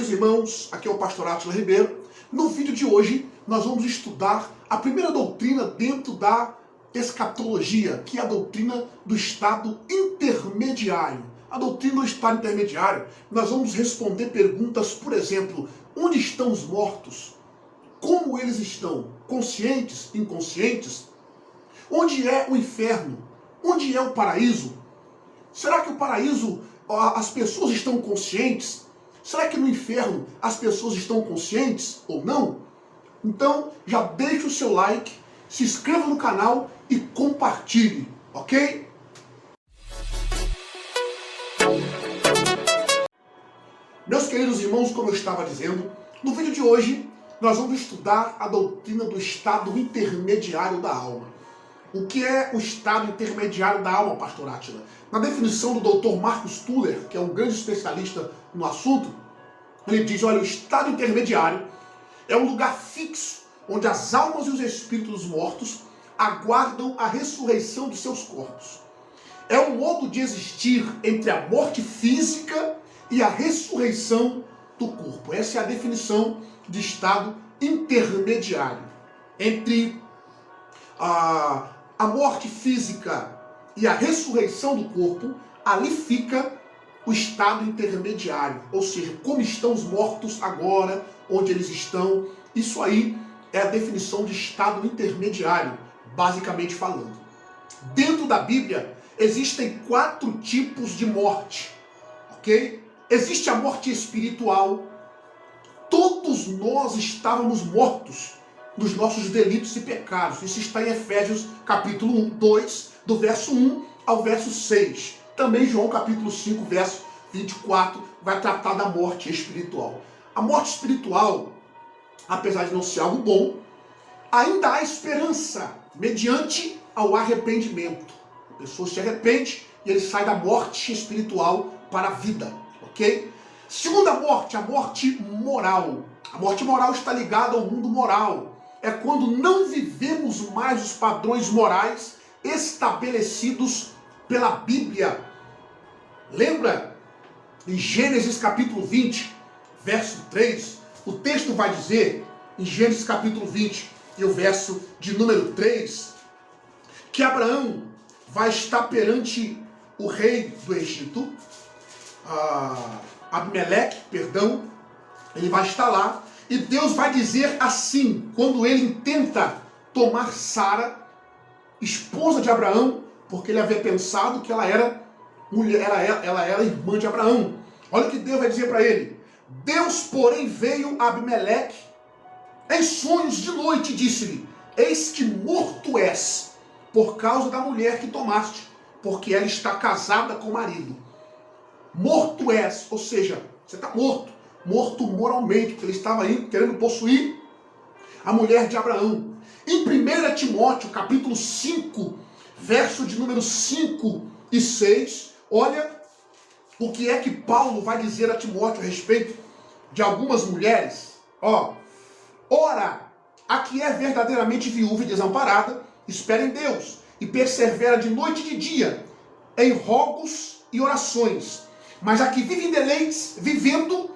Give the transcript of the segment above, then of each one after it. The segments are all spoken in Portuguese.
queridos irmãos, aqui é o pastor Átila Ribeiro. No vídeo de hoje, nós vamos estudar a primeira doutrina dentro da escatologia, que é a doutrina do estado intermediário. A doutrina do estado intermediário, nós vamos responder perguntas, por exemplo, onde estão os mortos? Como eles estão? Conscientes? Inconscientes? Onde é o inferno? Onde é o paraíso? Será que o paraíso, as pessoas estão conscientes? Será que no inferno as pessoas estão conscientes ou não? Então, já deixa o seu like, se inscreva no canal e compartilhe, ok? Meus queridos irmãos, como eu estava dizendo, no vídeo de hoje nós vamos estudar a doutrina do estado intermediário da alma. O que é o estado intermediário da alma, pastor Átila? Na definição do Dr. Marcus Tuller, que é um grande especialista no assunto, ele diz, olha, o estado intermediário é um lugar fixo onde as almas e os espíritos dos mortos aguardam a ressurreição de seus corpos. É um modo de existir entre a morte física e a ressurreição do corpo. Essa é a definição de estado intermediário. Entre a morte física e a ressurreição do corpo, ali fica o estado intermediário. Ou seja, como estão os mortos agora, onde eles estão. Isso aí é a definição de estado intermediário, basicamente falando. Dentro da Bíblia, existem 4 tipos de morte, ok? Existe a morte espiritual. Todos nós estávamos mortos nos nossos delitos e pecados. Isso está em Efésios capítulo 2, do verso 1 ao verso 6. Também João capítulo 5, verso 24, vai tratar da morte espiritual. A morte espiritual, apesar de não ser algo bom, ainda há esperança mediante ao arrependimento. A pessoa se arrepende e ele sai da morte espiritual para a vida, ok? Segunda morte, a morte moral. A morte moral está ligada ao mundo moral. É quando não vivemos mais os padrões morais estabelecidos pela Bíblia. Lembra? Em Gênesis capítulo 20, verso 3, o texto vai dizer, em Gênesis capítulo 20, e o verso de número 3, que Abraão vai estar perante o rei do Egito, Abimeleque, ele vai estar lá, e Deus vai dizer assim, quando ele tenta tomar Sara, esposa de Abraão, porque ele havia pensado que ela era ela era irmã de Abraão. Olha o que Deus vai dizer para ele. Deus, porém, veio a Abimeleque em sonhos de noite e disse-lhe, eis que morto és, por causa da mulher que tomaste, porque ela está casada com o marido. Morto és, ou seja, você está morto. Morto moralmente, porque ele estava aí querendo possuir a mulher de Abraão. Em 1 Timóteo, capítulo 5, verso de número 5 e 6, olha o que é que Paulo vai dizer a Timóteo a respeito de algumas mulheres. Ora, a que é verdadeiramente viúva e desamparada, espera em Deus e persevera de noite e de dia em rogos e orações. Mas a que vive em deleites, vivendo,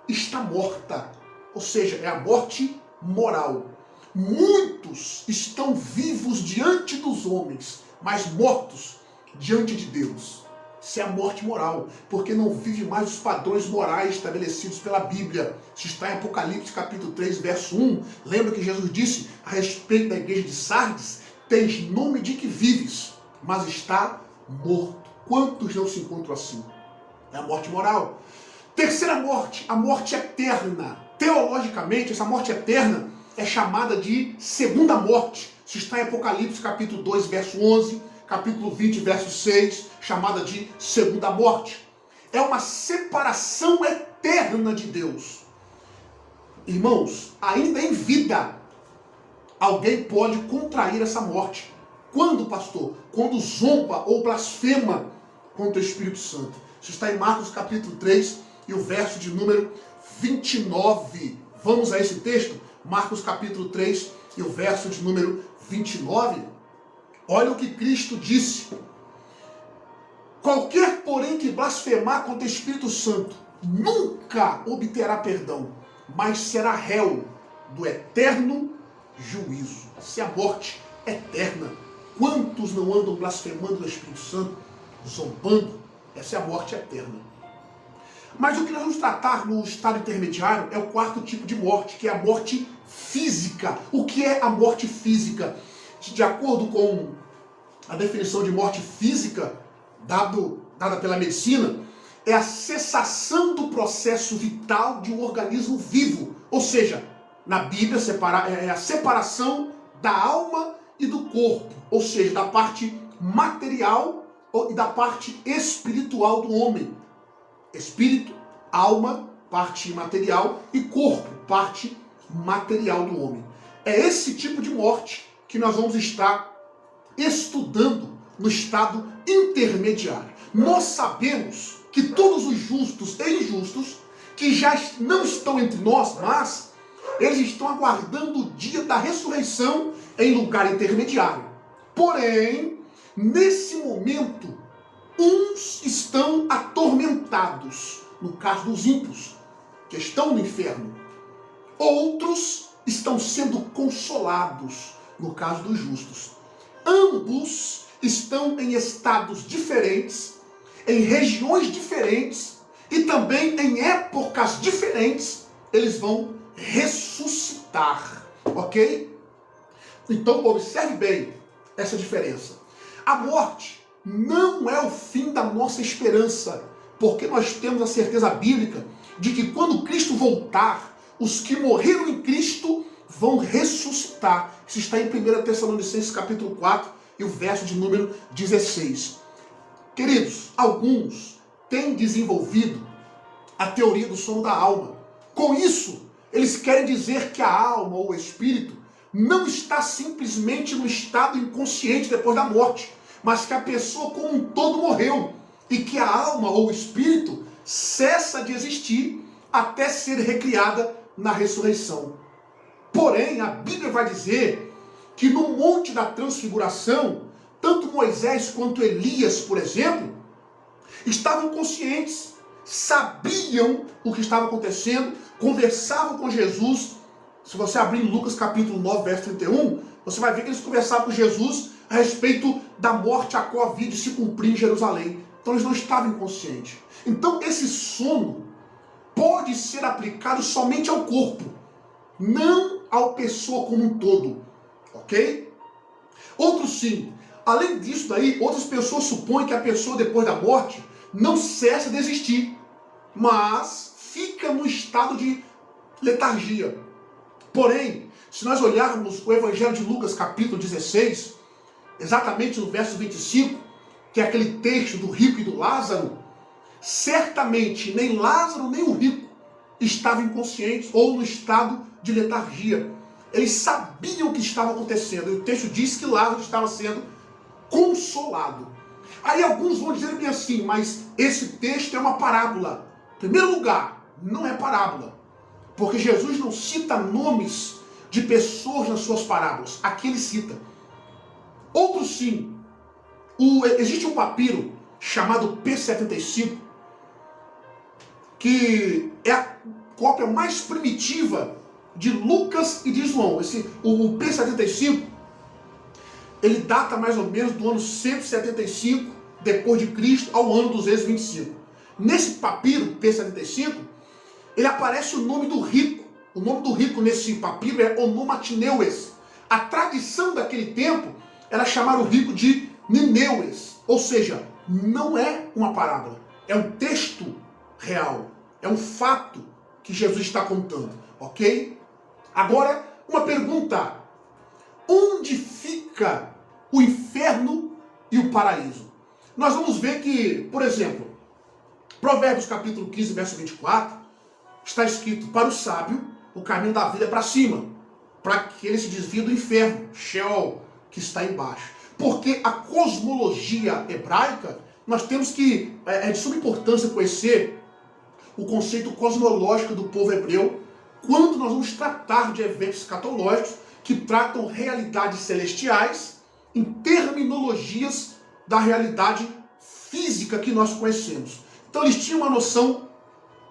está morta. Ou seja, é a morte moral. Muitos estão vivos diante dos homens, mas mortos diante de Deus. Isso é a morte moral, porque não vive mais os padrões morais estabelecidos pela Bíblia. Isso está em Apocalipse capítulo 3, verso 1. Lembra que Jesus disse a respeito da igreja de Sardes, tens nome de que vives, mas está morto. Quantos não se encontram assim? É a morte moral. Terceira morte, a morte eterna. Teologicamente, essa morte eterna é chamada de segunda morte. Isso está em Apocalipse capítulo 2, verso 11, capítulo 20, verso 6, chamada de segunda morte. É uma separação eterna de Deus. Irmãos, ainda em vida, alguém pode contrair essa morte. Quando, pastor? Quando zomba ou blasfema contra o Espírito Santo. Isso está em Marcos capítulo 3 e o verso de número 29. Vamos a esse texto? Marcos capítulo 3 e o verso de número 29. Olha o que Cristo disse. Qualquer, porém, que blasfemar contra o Espírito Santo nunca obterá perdão, mas será réu do eterno juízo. Essa é a morte eterna. Quantos não andam blasfemando do Espírito Santo, zombando? Essa é a morte eterna. Mas o que nós vamos tratar no estado intermediário é o quarto tipo de morte, que é a morte física. O que é a morte física? De acordo com a definição de morte física dada pela medicina, é a cessação do processo vital de um organismo vivo. Ou seja, na Bíblia é a separação da alma e do corpo, ou seja, da parte material e da parte espiritual do homem. Espírito, alma, parte material, e corpo, parte material do homem. É esse tipo de morte que nós vamos estar estudando no estado intermediário. Nós sabemos que todos os justos e injustos que já não estão entre nós, mas eles estão aguardando o dia da ressurreição em lugar intermediário. Porém, nesse momento, uns estão atormentados, no caso dos ímpios, que estão no inferno. Outros estão sendo consolados, no caso dos justos. Ambos estão em estados diferentes, em regiões diferentes e também em épocas diferentes. Eles vão ressuscitar, ok? Então observe bem essa diferença. A morte não é o fim da nossa esperança, porque nós temos a certeza bíblica de que quando Cristo voltar, os que morreram em Cristo vão ressuscitar. Isso está em 1 Tessalonicenses capítulo 4 e o verso de número 16. Queridos, alguns têm desenvolvido a teoria do sono da alma. Com isso, eles querem dizer que a alma ou o espírito não está simplesmente no estado inconsciente depois da morte, mas que a pessoa como um todo morreu e que a alma ou o espírito cessa de existir até ser recriada na ressurreição. Porém, a Bíblia vai dizer que no Monte da Transfiguração, tanto Moisés quanto Elias, por exemplo, estavam conscientes, sabiam o que estava acontecendo, conversavam com Jesus. Se você abrir em Lucas capítulo 9, verso 31, você vai ver que eles conversavam com Jesus a respeito da morte a qual havia de se cumprir em Jerusalém. Então eles não estavam inconscientes. Então esse sono pode ser aplicado somente ao corpo, não à pessoa como um todo, ok? Outros sim. Além disso daí, outras pessoas supõem que a pessoa depois da morte não cessa de existir, mas fica no estado de letargia. Porém, se nós olharmos o Evangelho de Lucas capítulo 16, exatamente no verso 25, que é aquele texto do rico e do Lázaro, certamente nem Lázaro nem o rico estavam inconscientes ou no estado de letargia. Eles sabiam o que estava acontecendo. E o texto diz que Lázaro estava sendo consolado. Aí alguns vão dizer bem assim, mas esse texto é uma parábola. Em primeiro lugar, não é parábola, porque Jesus não cita nomes de pessoas nas suas parábolas. Aqui ele cita. Outros sim. Existe um papiro chamado P75, que é a cópia mais primitiva de Lucas e de João. O P75, ele data mais ou menos do ano 175 depois de Cristo ao ano 225. Nesse papiro P75, ele aparece o nome do rico. O nome do rico nesse papiro é Onomatineues. A tradição daquele tempo era chamar o rico de Nineues, ou seja, não é uma parábola, é um texto real, é um fato que Jesus está contando, ok? Agora, uma pergunta: onde fica o inferno e o paraíso? Nós vamos ver que, por exemplo, Provérbios capítulo 15, verso 24, está escrito: para o sábio, o caminho da vida é para cima, para que ele se desvie do inferno, Sheol, que está embaixo. Porque a cosmologia hebraica, nós temos que, é de suma importância conhecer o conceito cosmológico do povo hebreu, quando nós vamos tratar de eventos escatológicos que tratam realidades celestiais em terminologias da realidade física que nós conhecemos. Então eles tinham uma noção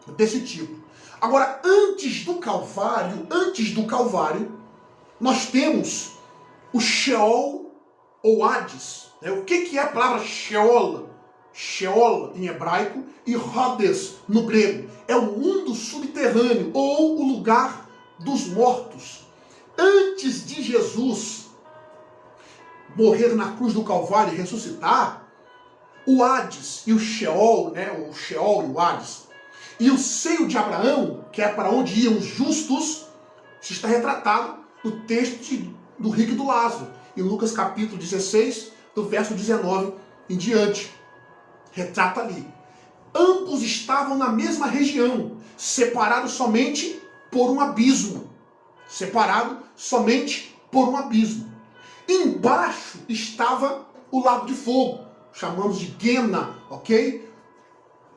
desse tipo. Agora, antes do Calvário, nós temos o Sheol ou Hades. O que é a palavra Sheol? Sheol em hebraico e Hades no grego. É o mundo subterrâneo ou o lugar dos mortos. Antes de Jesus morrer na cruz do Calvário e ressuscitar, o Hades e o Sheol, o Sheol e o Hades, e o seio de Abraão, que é para onde iam os justos, isso está retratado no texto do rico e do Lázaro, em Lucas capítulo 16, do verso 19 em diante. Retrata ali. Ambos estavam na mesma região, separados somente por um abismo. Embaixo estava o lago de fogo, chamamos de Guena, ok?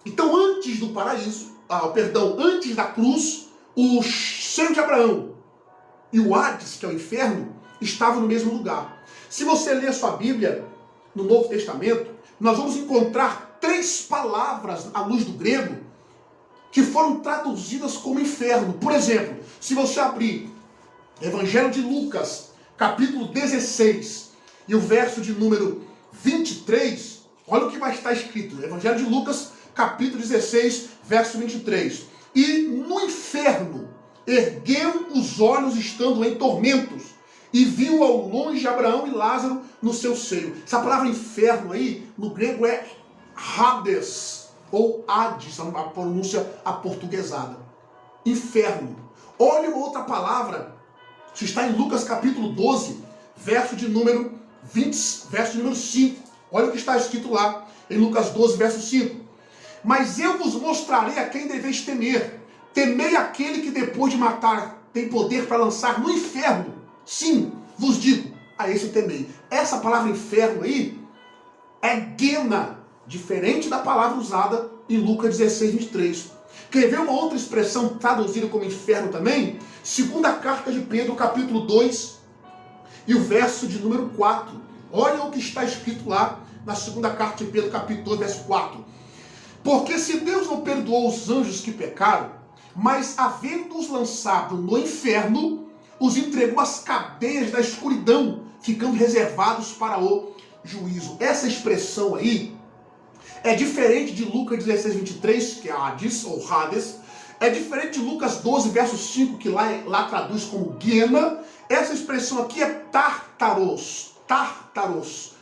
Então, antes da cruz, o seio de Abraão e o Hades, que é o inferno, estavam no mesmo lugar. Se você ler a sua Bíblia no Novo Testamento, nós vamos encontrar 3 palavras à luz do grego que foram traduzidas como inferno. Por exemplo, se você abrir Evangelho de Lucas, capítulo 16, e o verso de número 23, olha o que vai estar escrito. Evangelho de Lucas, capítulo 16, verso 23. E no inferno ergueu os olhos estando em tormentos, e viu ao longe Abraão e Lázaro no seu seio. Essa palavra inferno aí, no grego é Hades, ou Hades, a pronúncia aportuguesada. Inferno. Olha uma outra palavra, isso está em Lucas capítulo 12, verso de número 5. Olha o que está escrito lá, em Lucas 12, verso 5. Mas eu vos mostrarei a quem deveis temer. Temei aquele que depois de matar tem poder para lançar no inferno. Sim, vos digo, a esse temei. Essa palavra inferno aí é Guena, diferente da palavra usada em Lucas 16, 23. Quer ver uma outra expressão traduzida como inferno também? Segunda carta de Pedro, capítulo 2, e o verso de número 4. Olha o que está escrito lá na segunda carta de Pedro, capítulo 2, verso 4. Porque se Deus não perdoou os anjos que pecaram, mas havendo-os lançado no inferno, os entregou às cadeias da escuridão, ficando reservados para o juízo. Essa expressão aí é diferente de Lucas 16, 23, que é Hades, ou Hades. É diferente de Lucas 12, verso 5, que lá traduz como Guena. Essa expressão aqui é Tartaros.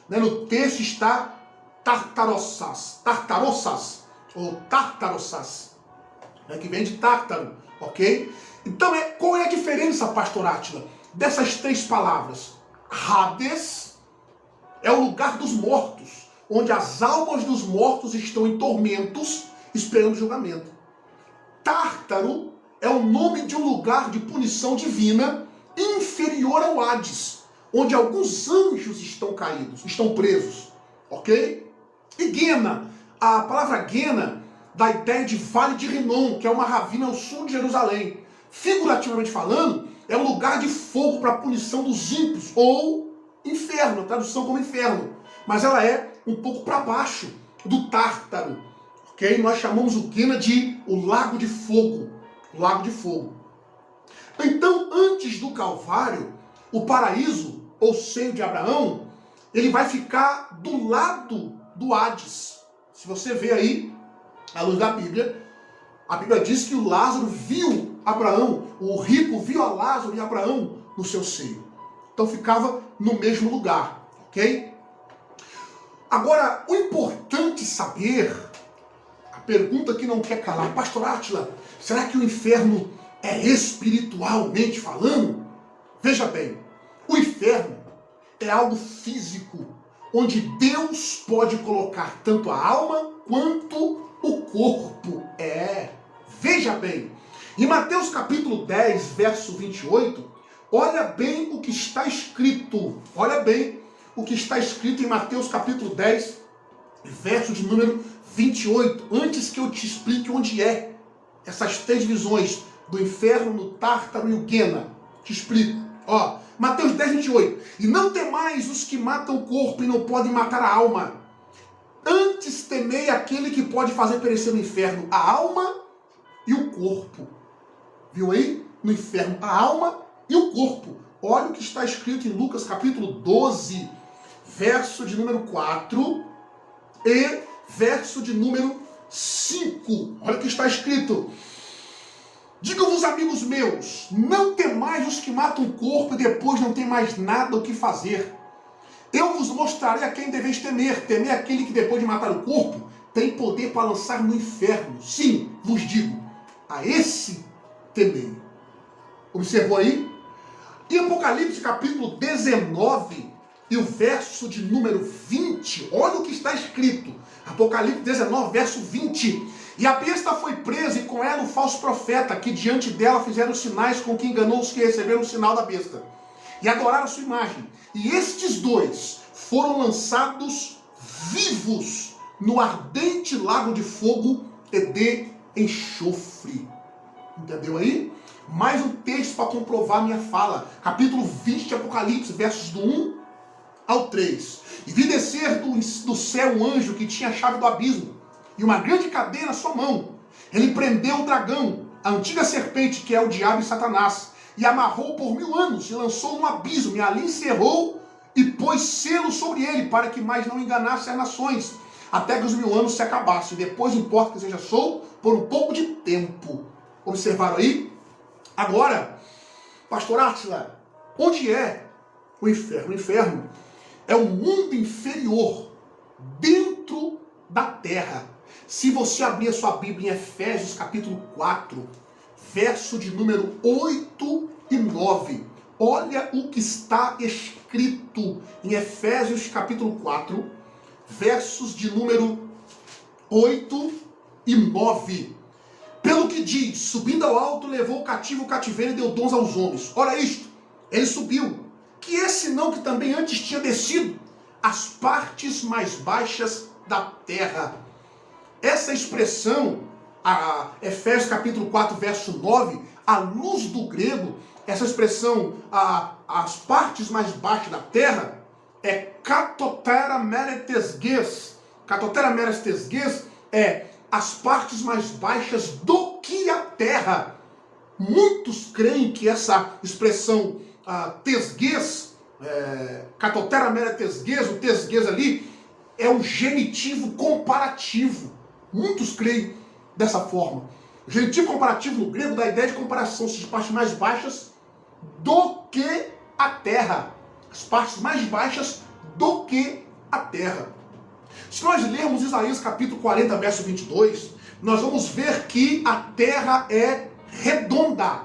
No texto está Tartarossas, ou Tartarossas, que vem de Tártaro, ok? Então, qual é a diferença, pastor Átila, dessas 3 palavras? Hades é o lugar dos mortos, onde as almas dos mortos estão em tormentos, esperando julgamento. Tártaro é o nome de um lugar de punição divina inferior ao Hades, onde alguns anjos estão caídos, estão presos, ok? E Guena, a palavra Guena dá a ideia de Vale de Rinom, que é uma ravina ao sul de Jerusalém. Figurativamente falando, é um lugar de fogo para a punição dos ímpios, ou inferno, a tradução como inferno. Mas ela é um pouco para baixo do Tártaro, ok? Nós chamamos o Guena de o Lago de Fogo. Então, antes do Calvário, o paraíso, ou seio de Abraão, ele vai ficar do lado do Hades. Se você vê aí, à luz da Bíblia, a Bíblia diz que o Lázaro viu Abraão, o rico viu a Lázaro e Abraão no seu seio. Então ficava no mesmo lugar, ok? Agora, o importante saber, a pergunta que não quer calar, pastor Átila, será que o inferno é espiritualmente falando? Veja bem, o inferno é algo físico, onde Deus pode colocar tanto a alma quanto o corpo. Veja bem, em Mateus capítulo 10, verso 28, olha bem o que está escrito. Olha bem o que está escrito em Mateus capítulo 10, verso de número 28. Antes que eu te explique onde é essas 3 visões do inferno, no Tártaro e o Guena, te explico. Mateus 10, 28. E não temais os que matam o corpo e não podem matar a alma. Antes temei aquele que pode fazer perecer no inferno a alma e o corpo. Viu aí? No inferno, a alma e o corpo. Olha o que está escrito em Lucas capítulo 12, verso de número 4 e verso de número 5. Olha o que está escrito. Digam-vos, amigos meus, não temais os que matam o corpo e depois não tem mais nada o que fazer. Eu vos mostrarei a quem deveis temer. Temer aquele que depois de matar o corpo tem poder para lançar no inferno. Sim, vos digo, a esse temei. Observou aí? Em Apocalipse capítulo 19 e o verso de número 20, olha o que está escrito. Apocalipse 19, verso 20. E a besta foi presa e com ela o falso profeta, que diante dela fizeram sinais com que enganou os que receberam o sinal da besta. E adoraram sua imagem. E estes dois foram lançados vivos no ardente lago de fogo e de enxofre. Entendeu aí? Mais um texto para comprovar minha fala. Capítulo 20 de Apocalipse, versos do 1 ao 3. E vi descer do céu um anjo que tinha a chave do abismo e uma grande cadeia na sua mão. Ele prendeu o dragão, a antiga serpente, que é o diabo e Satanás, e amarrou por 1000 anos, e lançou no abismo, e ali encerrou, e pôs selo sobre ele, para que mais não enganasse as nações, até que os 1000 anos se acabassem. Depois importa que seja solto por um pouco de tempo. Observaram aí? Agora, pastor Átila, onde é o inferno? O inferno é o mundo inferior, dentro da terra. Se você abrir a sua Bíblia em Efésios capítulo 4, verso de número 8 e 9, olha o que está escrito em Efésios capítulo 4, versos de número 8 e 9. Pelo que diz, subindo ao alto, levou o cativo o cativeiro e deu dons aos homens. Ora isto, ele subiu, que esse não que também antes tinha descido as partes mais baixas da terra. Essa expressão, a Efésios capítulo 4, verso 9, à luz do grego, essa expressão, as partes mais baixas da terra, é katotera meretesges. Katotera meretesges é as partes mais baixas do que a terra. Muitos creem que essa expressão tesges, katotera meretesges, o tesges ali, é um genitivo comparativo. Muitos creem dessa forma. O genitivo comparativo no grego dá a ideia de comparação de partes mais baixas do que a terra. As partes mais baixas do que a terra. Se nós lermos Isaías capítulo 40, verso 22, nós vamos ver que a terra é redonda.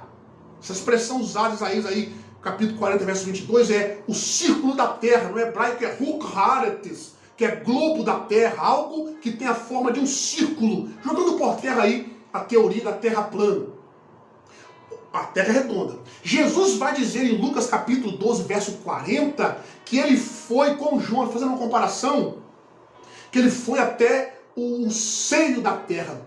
Essa expressão usada em Isaías aí, capítulo 40, verso 22, é o círculo da terra. No hebraico é Huk Haaretz, que é globo da terra, algo que tem a forma de um círculo, jogando por terra aí a teoria da terra plana. A terra é redonda. Jesus vai dizer em Lucas capítulo 12, verso 40, que ele foi com João, fazendo uma comparação, que ele foi até o seio da terra.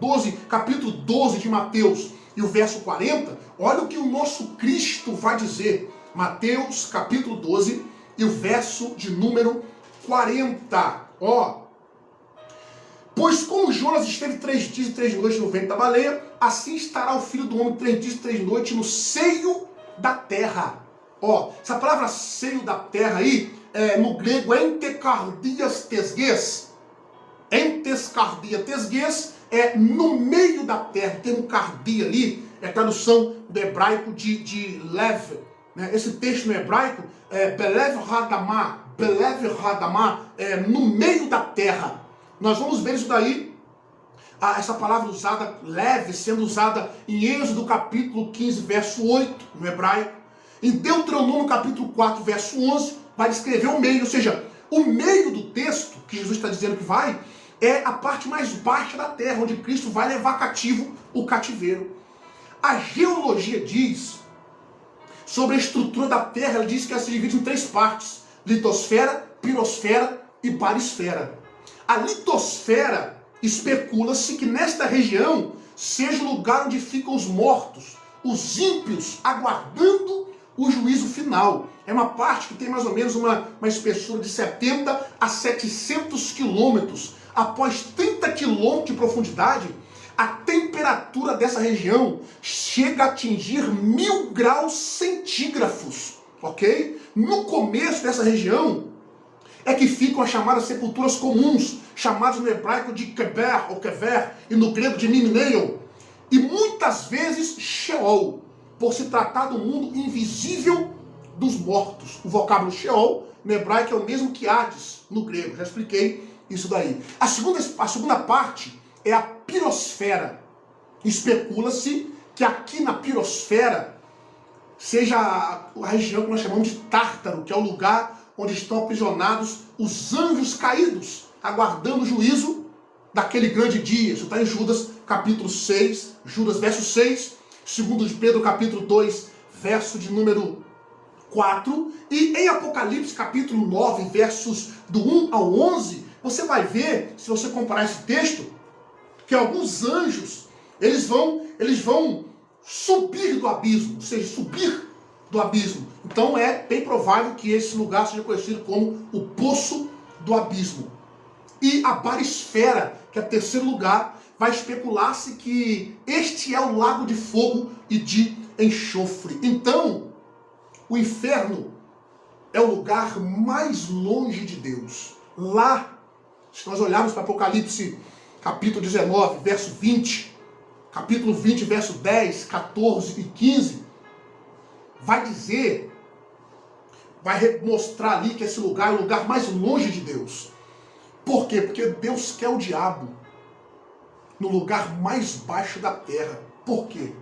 Capítulo 12 de Mateus e o verso 40, olha o que o nosso Cristo vai dizer. Mateus capítulo 12 e o verso de número 40. Pois como Jonas esteve 3 dias e 3 noites no ventre da baleia, assim estará o Filho do Homem 3 dias e 3 noites no seio da terra. Essa palavra seio da terra aí, no grego é entecardias tesges. Entescardia tesges é no meio da terra. Tem um cardia ali, é a tradução do hebraico de lev. Esse texto no hebraico é belev hadamah. Belev hadamah é no meio da terra. Nós vamos ver isso daí, essa palavra usada, leve, sendo usada em Êxodo capítulo 15, verso 8, no hebraico. Em Deuteronômio capítulo 4, verso 11, vai descrever o meio, ou seja, o meio do texto, que Jesus está dizendo que vai, é a parte mais baixa da terra, onde Cristo vai levar cativo o cativeiro. A geologia diz sobre a estrutura da terra, ela diz que ela se divide em 3 partes: litosfera, pirosfera e barisfera. A litosfera, especula-se que nesta região seja o lugar onde ficam os mortos, os ímpios, aguardando o juízo final. É uma parte que tem mais ou menos uma espessura de 70 a 700 quilômetros. Após 30 quilômetros de profundidade, a temperatura temperatura dessa região chega a atingir 1000 graus centígrados, ok? No começo dessa região é que ficam as chamadas sepulturas comuns, chamadas no hebraico de Keber ou Kever e no grego de Nimneion, e muitas vezes Sheol, por se tratar do mundo invisível dos mortos. O vocábulo Sheol no hebraico é o mesmo que Hades no grego, já expliquei isso daí. A segunda parte é a pirosfera. Especula-se que aqui na pirosfera seja a região que nós chamamos de Tártaro, que é o lugar onde estão aprisionados os anjos caídos, aguardando o juízo daquele grande dia. Isso está em Judas capítulo 6, Judas verso 6, 2 de Pedro capítulo 2, verso de número 4, e em Apocalipse capítulo 9, versos do 1 ao 11, você vai ver, se você comparar esse texto, que alguns anjos, eles vão subir do abismo, ou seja, subir do abismo. Então é bem provável que esse lugar seja conhecido como o Poço do Abismo. E a barisfera, que é o terceiro lugar, vai especular-se que este é o lago de fogo e de enxofre. Então, o inferno é o lugar mais longe de Deus. Lá, se nós olharmos para Apocalipse capítulo 19, verso 20, capítulo 20, verso 10, 14 e 15, vai mostrar ali que esse lugar é o lugar mais longe de Deus. Por quê? Porque Deus quer o diabo no lugar mais baixo da terra. Por quê?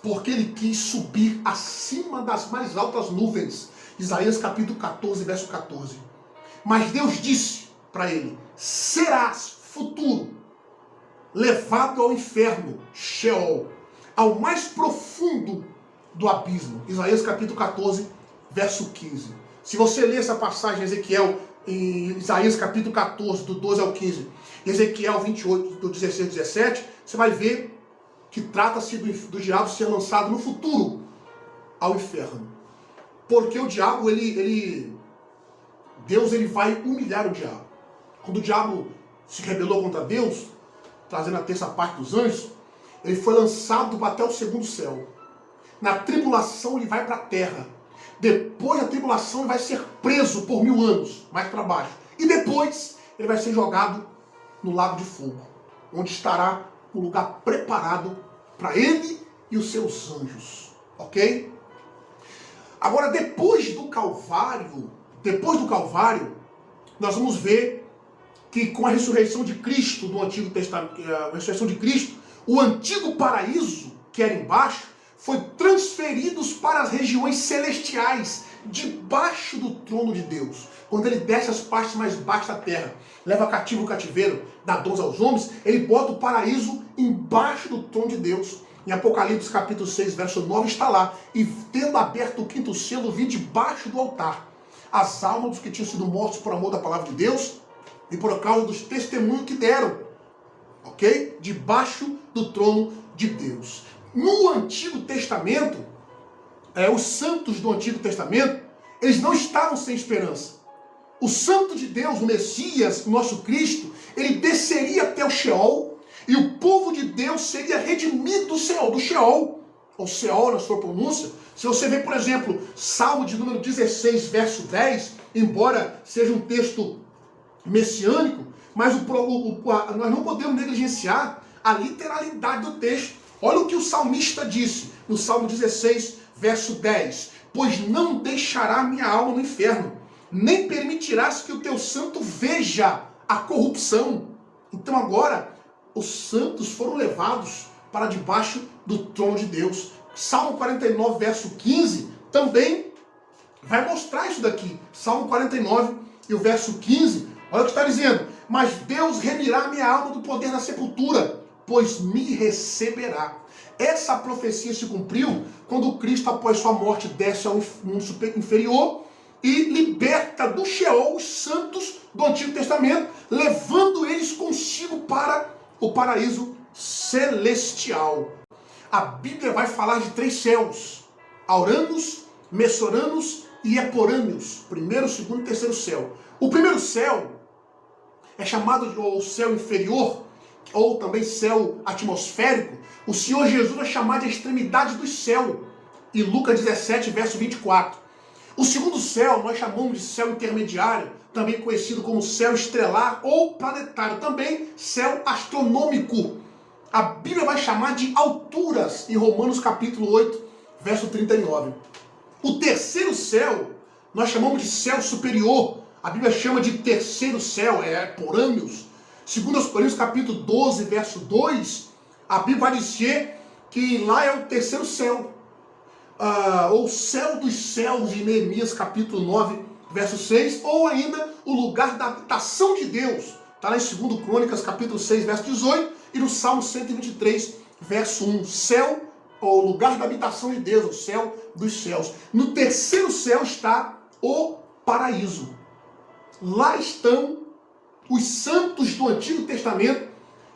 Porque ele quis subir acima das mais altas nuvens. Isaías capítulo 14, verso 14. Mas Deus disse para ele: serás, futuro, levado ao inferno, Sheol, ao mais profundo do abismo. Isaías capítulo 14, verso 15. Se você ler essa passagem, Ezequiel, em Isaías capítulo 14, do 12 ao 15, Ezequiel 28, do 16 ao 17, você vai ver que trata-se do diabo ser lançado no futuro ao inferno. Porque o diabo, Deus vai humilhar o diabo. Quando o diabo se rebelou contra Deus, trazendo a terça parte dos anjos, ele foi lançado até o segundo céu. Na tribulação ele vai para a terra. Depois da tribulação ele vai ser preso por 1000 anos, mais para baixo. E depois ele vai ser jogado no lago de fogo, onde estará um lugar preparado para ele e os seus anjos. Ok? Agora, depois do Calvário, nós vamos ver que com a ressurreição de Cristo, no Antigo Testamento, a ressurreição de Cristo, o antigo paraíso, que era embaixo, foi transferido para as regiões celestiais, debaixo do trono de Deus. Quando ele desce as partes mais baixas da terra, leva cativo o cativeiro, dá dons aos homens, ele bota o paraíso embaixo do trono de Deus. Em Apocalipse capítulo 6, verso 9, está lá: e tendo aberto o quinto selo, vi debaixo do altar as almas dos que tinham sido mortos por amor da palavra de Deus e por causa dos testemunhos que deram. Ok? Debaixo do trono de Deus. No Antigo Testamento, os santos do Antigo Testamento, eles não estavam sem esperança. O santo de Deus, o Messias, o nosso Cristo, ele desceria até o Sheol, e o povo de Deus seria redimido do Sheol, ou Sheol na sua pronúncia. Se você vê, por exemplo, Salmo de número 16, verso 10, embora seja um texto messiânico, mas nós não podemos negligenciar a literalidade do texto. Olha o que o salmista disse no Salmo 16, verso 10. Pois não deixará minha alma no inferno, nem permitirás que o teu santo veja a corrupção. Então agora, os santos foram levados para debaixo do trono de Deus. Salmo 49, verso 15, também vai mostrar isso daqui. Salmo 49 e o verso 15, olha o que está dizendo. Mas Deus remirá minha alma do poder da sepultura, pois me receberá. Essa profecia se cumpriu quando Cristo, após sua morte, desce ao mundo inferior e liberta do Sheol os santos do Antigo Testamento, levando eles consigo para o paraíso celestial. A Bíblia vai falar de 3 céus: Auranos, Messoranos e Eporâneos. Primeiro, segundo e terceiro céu. O primeiro céu é chamado de o céu inferior, ou também céu atmosférico, o Senhor Jesus vai chamar de extremidade do céu, em Lucas 17, verso 24. O segundo céu nós chamamos de céu intermediário, também conhecido como céu estrelar ou planetário, também céu astronômico. A Bíblia vai chamar de alturas, em Romanos capítulo 8, verso 39. O terceiro céu nós chamamos de céu superior. A Bíblia chama de terceiro céu, porâneos. Segundo aos Coríntios capítulo 12, verso 2, a Bíblia vai dizer que lá é o terceiro céu. Ou céu dos céus, de Neemias capítulo 9, verso 6, ou ainda o lugar da habitação de Deus. Está lá em 2 Crônicas capítulo 6, verso 18, e no Salmo 123, verso 1. Céu, ou lugar da habitação de Deus, o céu dos céus. No terceiro céu está o paraíso. Lá estão os santos do Antigo Testamento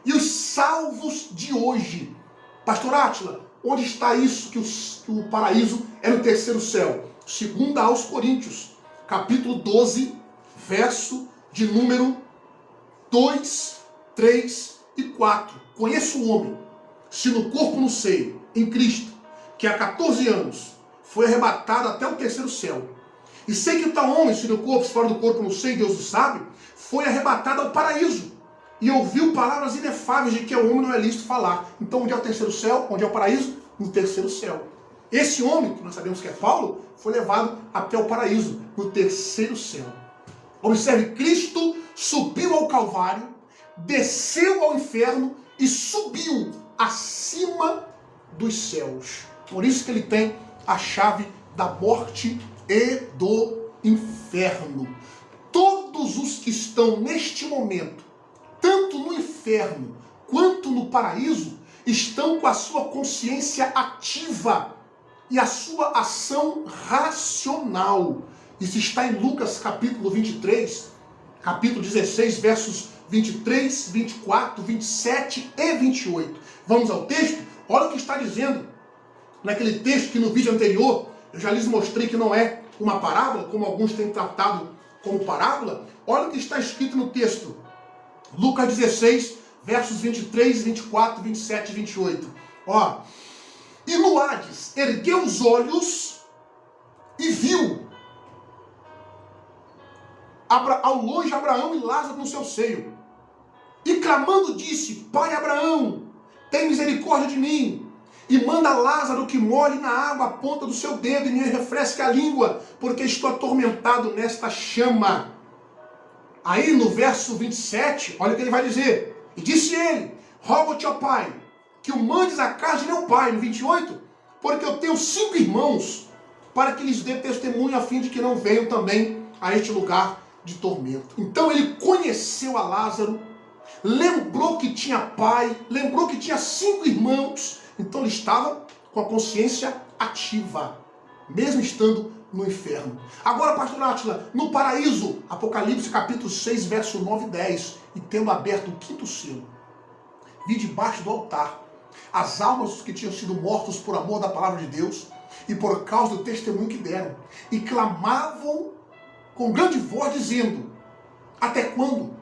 e os salvos de hoje. Pastor Átila, onde está isso que o paraíso é no terceiro céu? 2 aos Coríntios, capítulo 12, verso de número 2, 3 e 4. Conheço o homem, se no corpo não sei, em Cristo, que há 14 anos foi arrebatado até o terceiro céu. E sei que o tal homem, se no corpo, se fora do corpo não sei, Deus o sabe, foi arrebatado ao paraíso. E ouviu palavras inefáveis de que ao homem não é lícito falar. Então, onde é o terceiro céu? Onde é o paraíso? No terceiro céu. Esse homem, que nós sabemos que é Paulo, foi levado até o paraíso, no terceiro céu. Observe, Cristo subiu ao Calvário, desceu ao inferno e subiu acima dos céus. Por isso que ele tem a chave da morte e do inferno. Todos os que estão neste momento, tanto no inferno quanto no paraíso, estão com a sua consciência ativa e a sua ação racional. Isso está em Lucas capítulo 23, capítulo 16, versos 23, 24, 27 e 28. Vamos ao texto? Olha o que está dizendo naquele texto que no vídeo anterior eu já lhes mostrei que não é uma parábola, como alguns têm tratado como parábola. Olha o que está escrito no texto. Lucas 16, versos 23, 24, 27 e 28. Ó. E no Hades ergueu os olhos e viu ao longe Abraão e Lázaro no seu seio. E clamando disse: Pai Abraão, tem misericórdia de mim, e manda Lázaro que molhe na água a ponta do seu dedo e me refresque a língua, porque estou atormentado nesta chama. Aí no verso 27, olha o que ele vai dizer. E disse ele: Rogo-te, ó Pai, que o mandes a casa de meu pai. No 28, porque eu tenho 5 irmãos, para que lhes dê testemunho, a fim de que não venham também a este lugar de tormento. Então ele conheceu a Lázaro, lembrou que tinha pai, lembrou que tinha 5 irmãos. Então ele estava com a consciência ativa, mesmo estando no inferno. Agora, pastor Átila, no paraíso, Apocalipse capítulo 6, verso 9 e 10, e tendo aberto o 5º selo, vi debaixo do altar as almas dos que tinham sido mortos por amor da palavra de Deus e por causa do testemunho que deram, e clamavam com grande voz, dizendo: Até quando,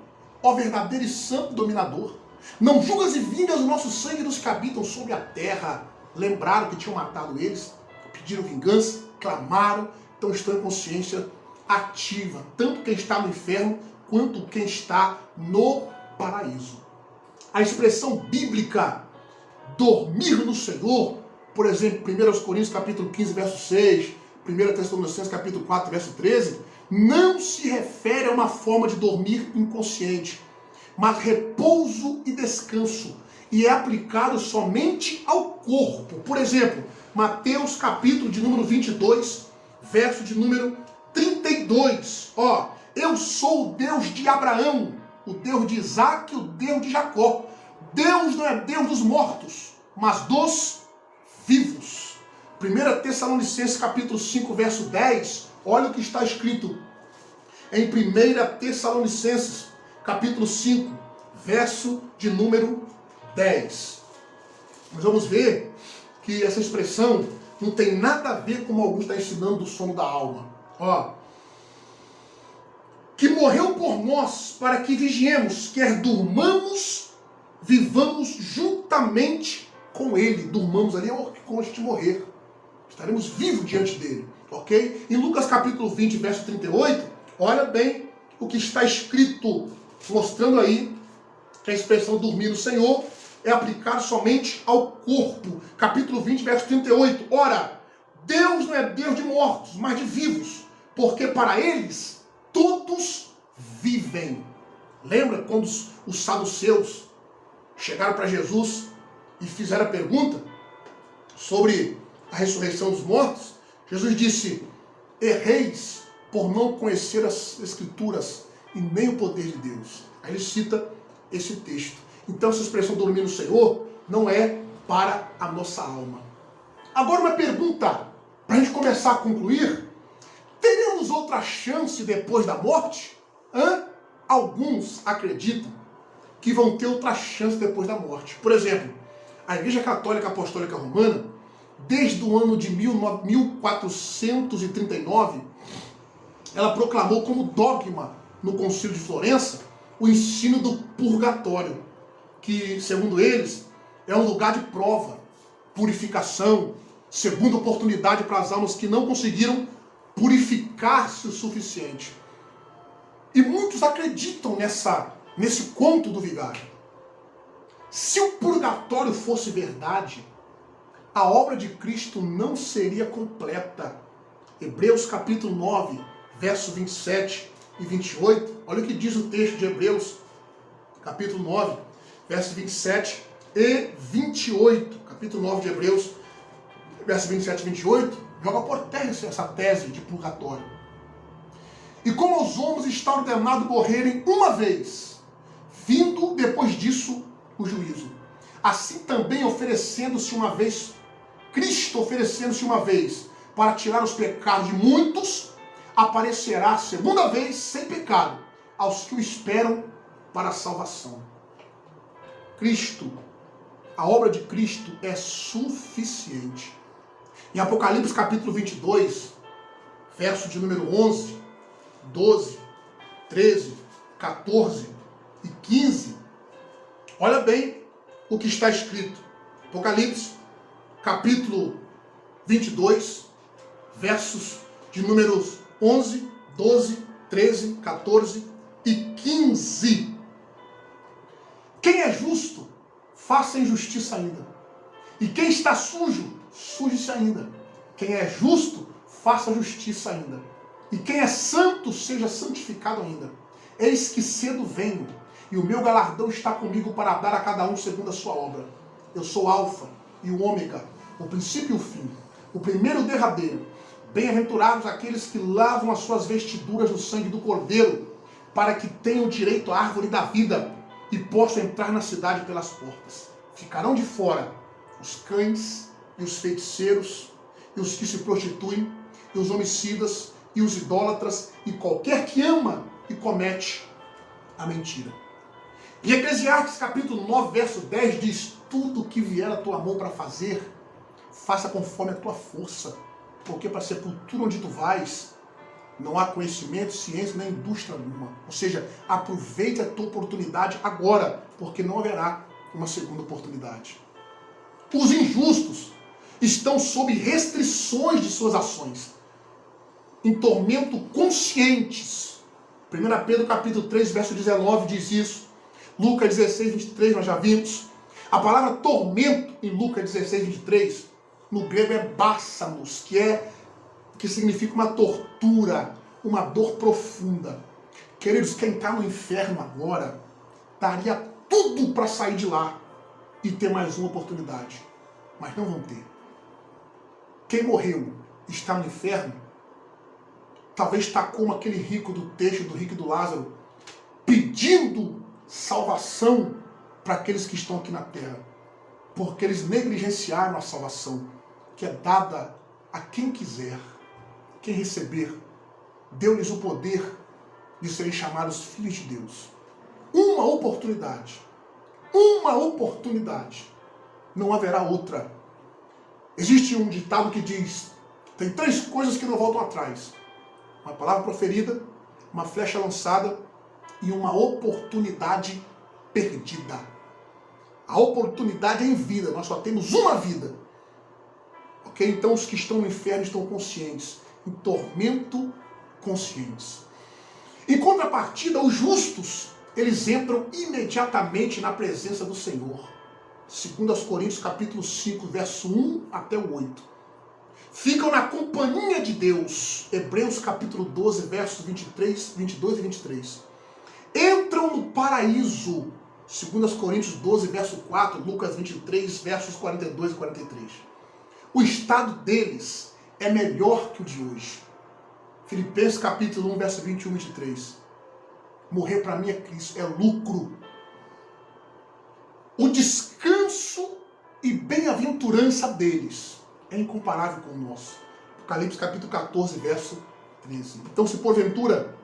ó verdadeiro e santo dominador, não julgas e vingas o nosso sangue dos que habitam sobre a terra? Lembraram que tinham matado eles, pediram vingança, clamaram. Então estão em consciência ativa, tanto quem está no inferno quanto quem está no paraíso. A expressão bíblica dormir no Senhor, por exemplo, 1 Coríntios capítulo 15, verso 6, 1 Tessalonicenses capítulo 4, verso 13, não se refere a uma forma de dormir inconsciente, mas repouso e descanso, e é aplicado somente ao corpo. Por exemplo, Mateus capítulo de número 22, verso de número 32. Ó, eu sou o Deus de Abraão, o Deus de Isaac, o Deus de Jacó. Deus não é Deus dos mortos, mas dos vivos. 1 Tessalonicenses capítulo 5, verso 10, olha o que está escrito em 1 Tessalonicenses capítulo 5, verso de número 10. Nós vamos ver que essa expressão não tem nada a ver com alguns estão ensinando do sono da alma. Ó, que morreu por nós para que vigiemos, quer durmamos vivamos juntamente com ele. Durmamos ali como a gente morrer. Estaremos vivos diante dele, ok? Em Lucas capítulo 20, verso 38, olha bem o que está escrito, mostrando aí que a expressão dormir no Senhor é aplicada somente ao corpo. Capítulo 20, verso 38. Ora, Deus não é Deus de mortos, mas de vivos, porque para eles todos vivem. Lembra quando os saduceus chegaram para Jesus e fizeram a pergunta sobre a ressurreição dos mortos? Jesus disse: erreis por não conhecer as Escrituras e nem o poder de Deus. Aí ele cita esse texto. Então essa expressão dormir no Senhor não é para a nossa alma. Agora uma pergunta, para a gente começar a concluir: teremos outra chance depois da morte? Alguns acreditam que vão ter outra chance depois da morte. Por exemplo, a Igreja Católica Apostólica Romana, desde o ano de 1439, ela proclamou como dogma no Concílio de Florença o ensino do purgatório, que, segundo eles, é um lugar de prova, purificação, segunda oportunidade para as almas que não conseguiram purificar-se o suficiente. E muitos acreditam nesse conto do vigário. Se o purgatório fosse verdade, a obra de Cristo não seria completa. Hebreus capítulo 9, verso 27 e 28. Olha o que diz o texto de Hebreus, capítulo 9, verso 27 e 28. Capítulo 9 de Hebreus, verso 27 e 28, joga por terra essa tese de purgatório. E como os homens estão ordenados a morrerem uma vez, vindo depois disso o juízo, assim também Cristo oferecendo-se uma vez para tirar os pecados de muitos, aparecerá segunda vez sem pecado aos que o esperam para a salvação. Cristo, a obra de Cristo é suficiente. Em Apocalipse capítulo 22, verso de número 11, 12, 13, 14 e 15, olha bem o que está escrito. Apocalipse capítulo 22, versos de números 11, 12, 13, 14 e 15. Quem é justo, faça injustiça ainda. E quem está sujo, suje-se ainda. Quem é justo, faça justiça ainda. E quem é santo, seja santificado ainda. Eis que cedo venho, e o meu galardão está comigo para dar a cada um segundo a sua obra. Eu sou o Alfa e o Ômega, o princípio e o fim, o primeiro e o derradeiro. Bem-aventurados aqueles que lavam as suas vestiduras no sangue do Cordeiro, para que tenham direito à árvore da vida e possam entrar na cidade pelas portas. Ficarão de fora os cães e os feiticeiros, e os que se prostituem, e os homicidas, e os idólatras, e qualquer que ama e comete a mentira. Em Eclesiastes capítulo 9, verso 10 diz: tudo que vier a tua mão para fazer, faça conforme a tua força, porque para a sepultura onde tu vais, não há conhecimento, ciência, nem indústria alguma. Ou seja, aproveite a tua oportunidade agora, porque não haverá uma segunda oportunidade. Os injustos estão sob restrições de suas ações, em tormento conscientes. 1 Pedro capítulo 3, verso 19 diz isso. Lucas 16, 23, nós já vimos. A palavra tormento em Lucas 16, 23, no grego é bássanos, que significa uma tortura, uma dor profunda. Queridos, quem está no inferno agora, daria tudo para sair de lá e ter mais uma oportunidade. Mas não vão ter. Quem morreu está no inferno, talvez está como aquele rico do texto do rico e do Lázaro, pedindo salvação para aqueles que estão aqui na terra, porque eles negligenciaram a salvação, que é dada a quem quiser. Quem receber, deu-lhes o poder de serem chamados filhos de Deus. Uma oportunidade. Uma oportunidade. Não haverá outra. Existe um ditado que diz: tem 3 coisas que não voltam atrás: uma palavra proferida, uma flecha lançada e uma oportunidade perdida. A oportunidade é em vida, nós só temos uma vida. Ok? Então os que estão no inferno estão conscientes, em tormento conscientes. Em contrapartida, os justos, eles entram imediatamente na presença do Senhor. 2 Coríntios capítulo 5, verso 1 até o 8. Ficam na companhia de Deus. Hebreus capítulo 12, versos 22 e 23. Entram no paraíso. 2 Coríntios 12, verso 4, Lucas 23, versos 42 e 43. O estado deles é melhor que o de hoje. Filipenses capítulo 1, verso 21 e 23. Morrer para mim é Cristo, é lucro. O descanso e bem-aventurança deles é incomparável com o nosso. Apocalipse capítulo 14, verso 13. Então, se porventura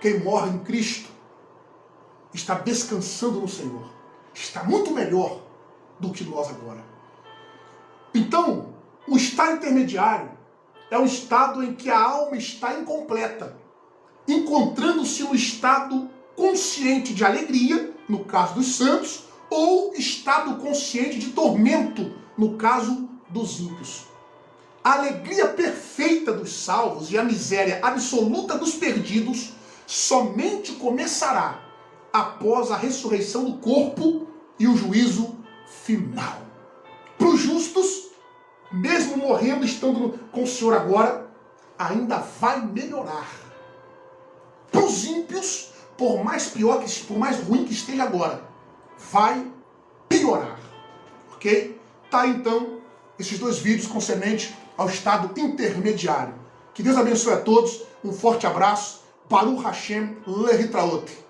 quem morre em Cristo está descansando no Senhor, está muito melhor do que nós agora. Então, o estado intermediário é um estado em que a alma está incompleta, encontrando-se no estado consciente de alegria, no caso dos santos, ou estado consciente de tormento, no caso dos ímpios. A alegria perfeita dos salvos e a miséria absoluta dos perdidos somente começará após a ressurreição do corpo e o juízo final. Para os justos, mesmo morrendo, estando com o Senhor agora, ainda vai melhorar. Para os ímpios, por mais ruim que esteja agora, vai piorar. Ok? Tá, então, esses dois vídeos concernentes ao estado intermediário. Que Deus abençoe a todos. Um forte abraço. Baruch Hashem Lehitraot.